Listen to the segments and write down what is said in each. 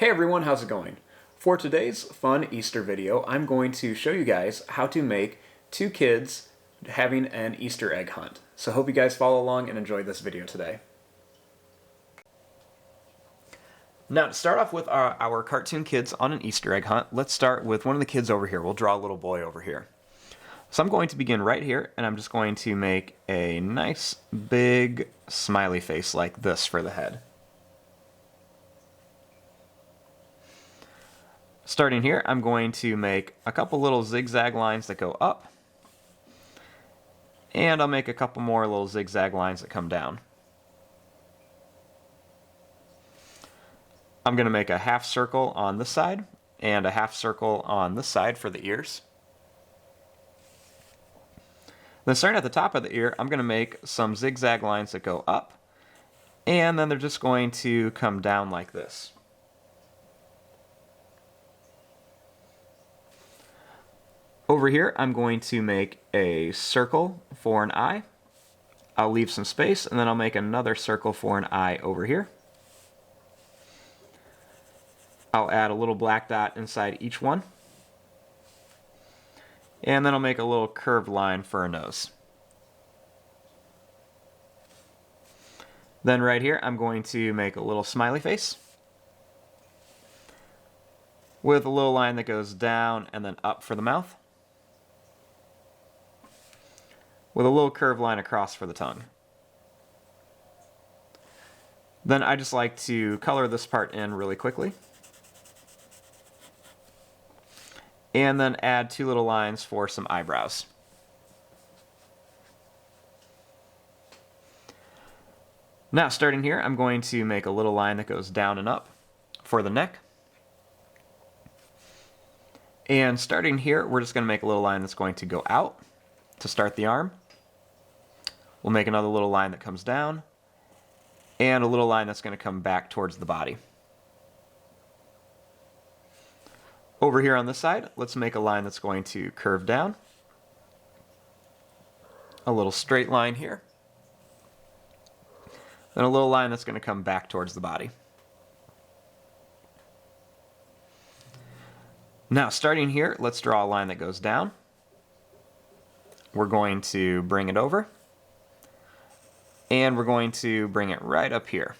Hey everyone, how's it going? For today's fun Easter video, I'm going to show you guys how to make two kids having an Easter egg hunt. So hope you guys follow along and enjoy this video today. Now to start off with our cartoon kids on an Easter egg hunt, let's start with one of the kids over here. We'll draw a little boy over here. So I'm going to begin right here, and I'm just going to make a nice big smiley face like this for the head. Starting here, I'm going to make a couple little zigzag lines that go up, and I'll make a couple more little zigzag lines that come down. I'm going to make a half circle on this side and a half circle on this side for the ears. Then starting at the top of the ear, I'm going to make some zigzag lines that go up, and then they're just going to come down like this. Over here, I'm going to make a circle for an eye. I'll leave some space, and then I'll make another circle for an eye over here. I'll add a little black dot inside each one. And then I'll make a little curved line for a nose. Then right here, I'm going to make a little smiley face with a little line that goes down and then up for the mouth, with a little curved line across for the tongue. Then I just like to color this part in really quickly, and then add two little lines for some eyebrows. Now starting here, I'm going to make a little line that goes down and up for the neck. And starting here, we're just going to make a little line that's going to go out to start the arm. We'll make another little line that comes down, and a little line that's going to come back towards the body. Over here on this side, let's make a line that's going to curve down. A little straight line here. Then a little line that's going to come back towards the body. Now, starting here, let's draw a line that goes down. We're going to bring it over, and we're going to bring it right up here.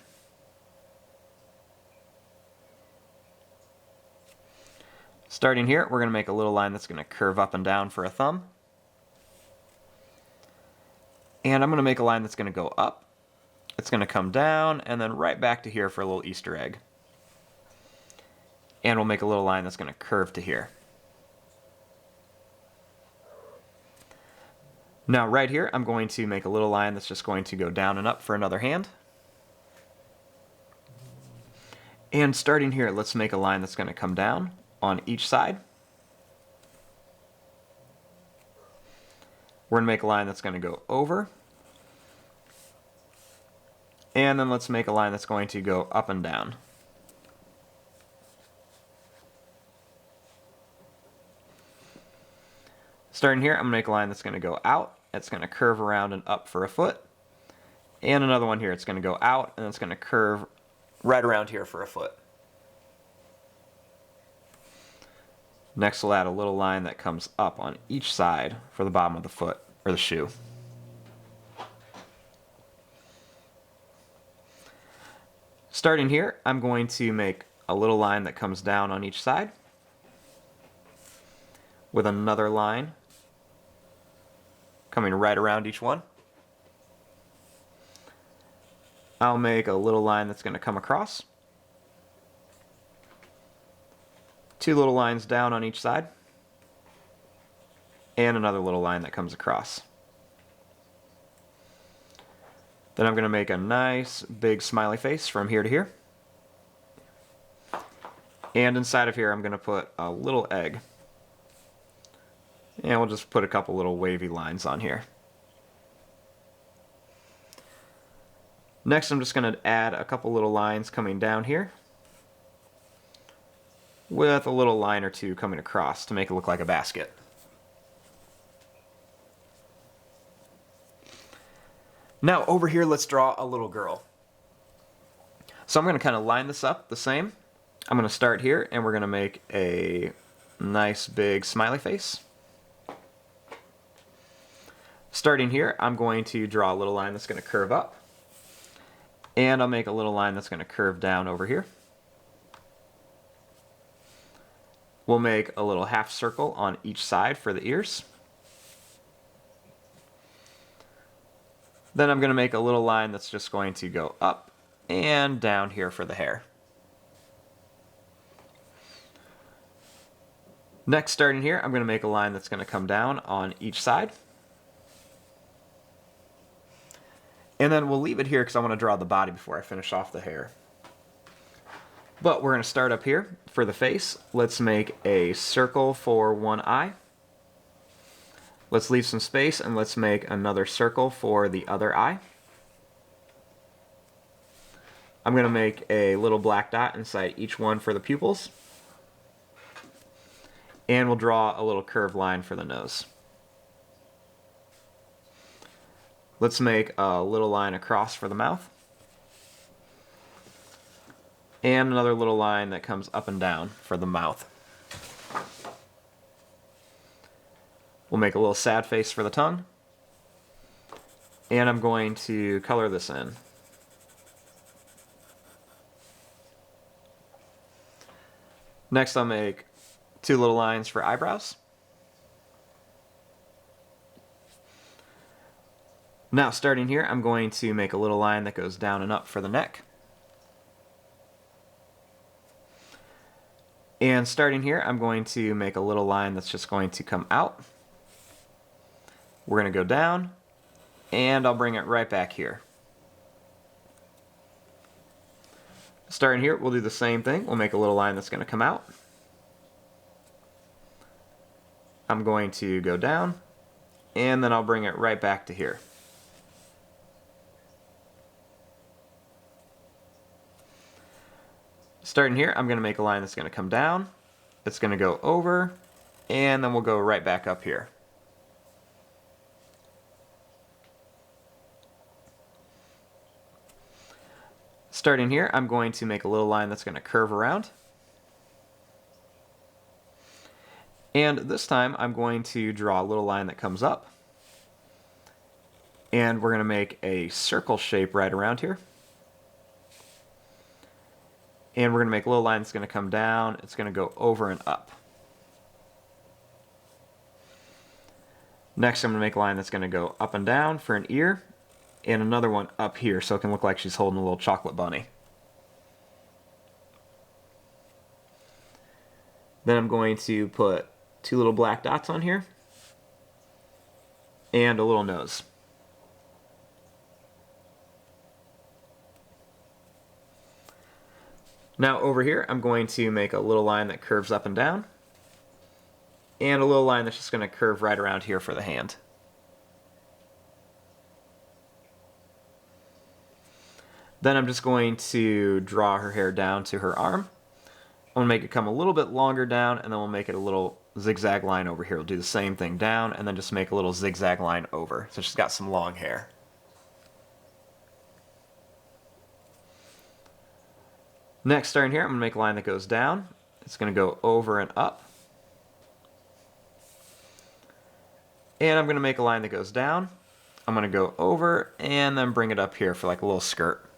Starting here, we're going to make a little line that's going to curve up and down for a thumb. And I'm going to make a line that's going to go up. It's going to come down and then right back to here for a little Easter egg. And we'll make a little line that's going to curve to here. Now right here, I'm going to make a little line that's just going to go down and up for another hand. And starting here, let's make a line that's going to come down on each side. We're going to make a line that's going to go over. And then let's make a line that's going to go up and down. Starting here, I'm going to make a line that's going to go out. It's going to curve around and up for a foot. And another one here, it's going to go out and it's going to curve right around here for a foot. Next, we'll add a little line that comes up on each side for the bottom of the foot, or the shoe. Starting here, I'm going to make a little line that comes down on each side, with another line coming right around each one. I'll make a little line that's going to come across. Two little lines down on each side, and another little line that comes across. Then I'm going to make a nice big smiley face from here to here. And inside of here I'm going to put a little egg. And we'll just put a couple little wavy lines on here. Next I'm just going to add a couple little lines coming down here, with a little line or two coming across to make it look like a basket. Now over here, let's draw a little girl. So I'm going to kind of line this up the same, I'm going to start here and we're going to make a nice big smiley face. Starting here, I'm going to draw a little line that's going to curve up. And I'll make a little line that's going to curve down over here. We'll make a little half circle on each side for the ears. Then I'm going to make a little line that's just going to go up and down here for the hair. Next, starting here, I'm going to make a line that's going to come down on each side. And then we'll leave it here because I want to draw the body before I finish off the hair. But we're going to start up here for the face. Let's make a circle for one eye. Let's leave some space and let's make another circle for the other eye. I'm going to make a little black dot inside each one for the pupils. And we'll draw a little curved line for the nose. Let's make a little line across for the mouth. And another little line that comes up and down for the mouth. We'll make a little sad face for the tongue. And I'm going to color this in. Next, I'll make two little lines for eyebrows. Now, starting here, I'm going to make a little line that goes down and up for the neck. And starting here, I'm going to make a little line that's just going to come out. We're going to go down, and I'll bring it right back here. Starting here, we'll do the same thing. We'll make a little line that's going to come out. I'm going to go down, and then I'll bring it right back to here. Starting here, I'm going to make a line that's going to come down, it's going to go over, and then we'll go right back up here. Starting here, I'm going to make a little line that's going to curve around. And this time, I'm going to draw a little line that comes up. And we're going to make a circle shape right around here. And we're going to make a little line that's going to come down. It's going to go over and up. Next, I'm going to make a line that's going to go up and down for an ear. And another one up here so it can look like she's holding a little chocolate bunny. Then I'm going to put two little black dots on here. And a little nose. Now over here, I'm going to make a little line that curves up and down. And a little line that's just going to curve right around here for the hand. Then I'm just going to draw her hair down to her arm. I'm going to make it come a little bit longer down, and then we'll make it a little zigzag line over here. We'll do the same thing down, and then just make a little zigzag line over. So she's got some long hair. Next, starting here, I'm going to make a line that goes down. It's going to go over and up. And I'm going to make a line that goes down. I'm going to go over and then bring it up here for like a little skirt.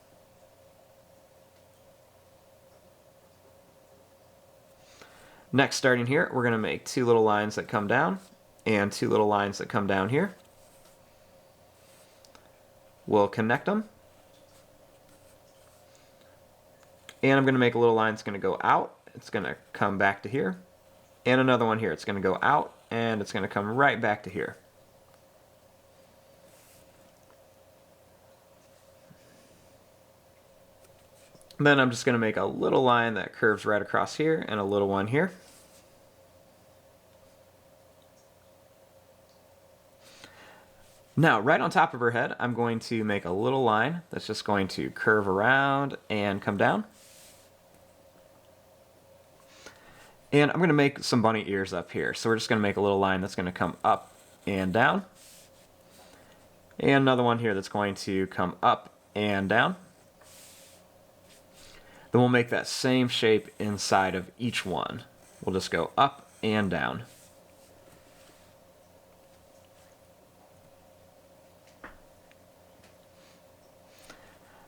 Next, starting here, we're going to make two little lines that come down and two little lines that come down here. We'll connect them. And I'm going to make a little line that's going to go out. It's going to come back to here. And another one here. It's going to go out and it's going to come right back to here. Then I'm just going to make a little line that curves right across here and a little one here. Now, right on top of her head, I'm going to make a little line that's just going to curve around and come down. And I'm going to make some bunny ears up here. So we're just going to make a little line that's going to come up and down. And another one here that's going to come up and down. Then we'll make that same shape inside of each one. We'll just go up and down.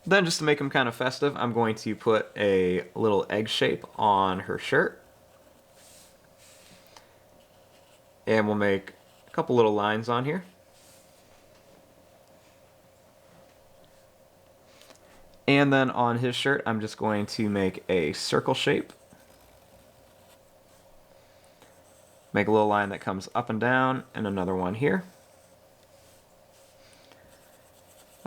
Then just to make them kind of festive, I'm going to put a little egg shape on her shirt. And we'll make a couple little lines on here. And then on his shirt, I'm just going to make a circle shape. Make a little line that comes up and down, and another one here.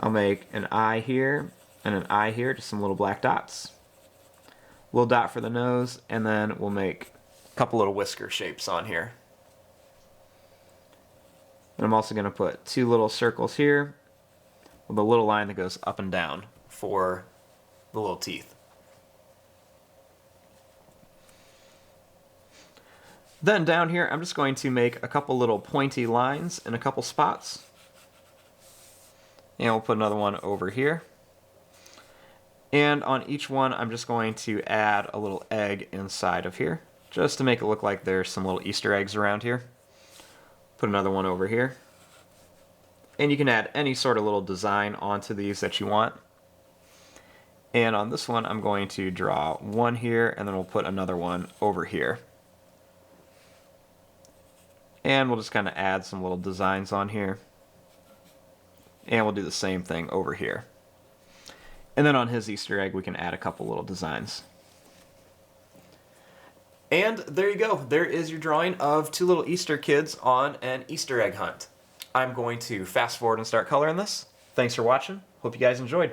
I'll make an eye here, and an eye here, just some little black dots. A little dot for the nose, and then we'll make a couple little whisker shapes on here. And I'm also going to put two little circles here with a little line that goes up and down for the little teeth. Then down here, I'm just going to make a couple little pointy lines in a couple spots. And we'll put another one over here. And on each one, I'm just going to add a little egg inside of here, just to make it look like there's some little Easter eggs around here. Put another one over here. And you can add any sort of little design onto these that you want. And on this one, I'm going to draw one here, and then we'll put another one over here. And we'll just kind of add some little designs on here. And we'll do the same thing over here. And then on his Easter egg, we can add a couple little designs. And there you go. There is your drawing of two little Easter kids on an Easter egg hunt. I'm going to fast forward and start coloring this. Thanks for watching. Hope you guys enjoyed.